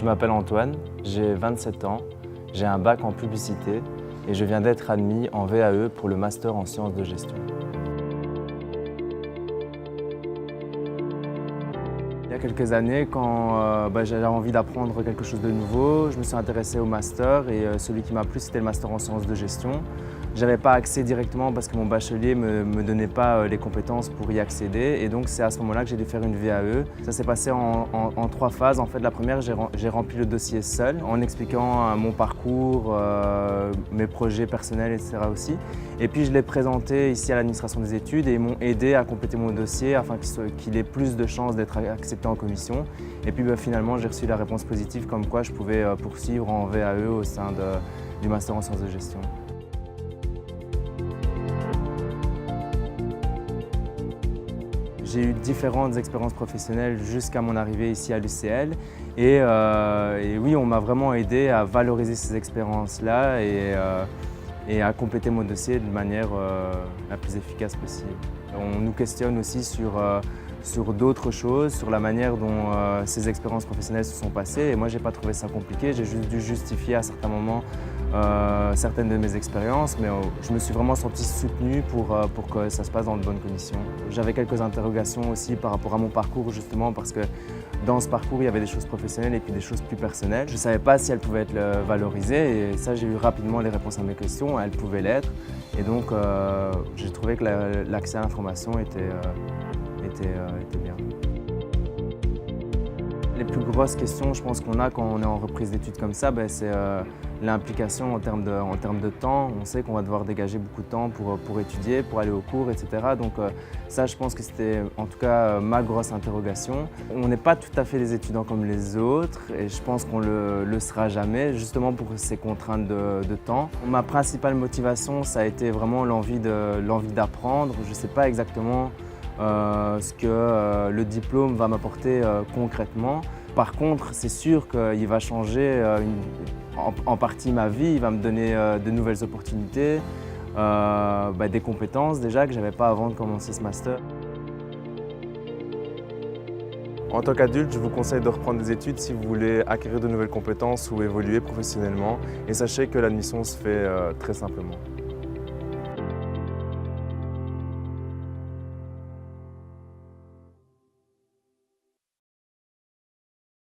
Je m'appelle Antoine, j'ai 27 ans, j'ai un bac en publicité et je viens d'être admis en VAE pour le master en sciences de gestion. Il y a quelques années, quand j'avais envie d'apprendre quelque chose de nouveau, je me suis intéressé au master et celui qui m'a plu, c'était le master en sciences de gestion. Je n'avais pas accès directement parce que mon bachelier ne me donnait pas les compétences pour y accéder et donc c'est à ce moment-là que j'ai dû faire une VAE. Ça s'est passé en 3 phases. En fait, la première, j'ai rempli le dossier seul en expliquant mon parcours, mes projets personnels, etc. aussi. Et puis je l'ai présenté ici à l'administration des études et ils m'ont aidé à compléter mon dossier afin qu'il ait plus de chances d'être accepté en commission. Et puis finalement, j'ai reçu la réponse positive comme quoi je pouvais poursuivre en VAE au sein du master en sciences de gestion. J'ai eu différentes expériences professionnelles jusqu'à mon arrivée ici à l'UCL et oui, on m'a vraiment aidé à valoriser ces expériences-là et à compléter mon dossier de manière la plus efficace possible. On nous questionne aussi sur d'autres choses, sur la manière dont ces expériences professionnelles se sont passées et moi j'ai pas trouvé ça compliqué, j'ai juste dû justifier à certains moments certaines de mes expériences, mais je me suis vraiment senti soutenu pour que ça se passe dans de bonnes conditions. J'avais quelques interrogations aussi par rapport à mon parcours justement parce que dans ce parcours il y avait des choses professionnelles et puis des choses plus personnelles. Je ne savais pas si elles pouvaient être valorisées et ça j'ai eu rapidement les réponses à mes questions, elles pouvaient l'être et donc j'ai trouvé que l'accès à l'information était bien. Les plus grosses questions, je pense qu'on a quand on est en reprise d'études comme ça, c'est l'implication en termes de temps. On sait qu'on va devoir dégager beaucoup de temps pour étudier, pour aller aux cours, etc. Donc ça, je pense que c'était en tout cas ma grosse interrogation. On n'est pas tout à fait des étudiants comme les autres et je pense qu'on le sera jamais, justement pour ces contraintes de temps. Ma principale motivation, ça a été vraiment l'envie d'apprendre. Je ne sais pas exactement ce que le diplôme va m'apporter concrètement. Par contre, c'est sûr qu'il va changer en partie ma vie, il va me donner de nouvelles opportunités, des compétences déjà que je n'avais pas avant de commencer ce master. En tant qu'adulte, je vous conseille de reprendre des études si vous voulez acquérir de nouvelles compétences ou évoluer professionnellement. Et sachez que l'admission se fait très simplement.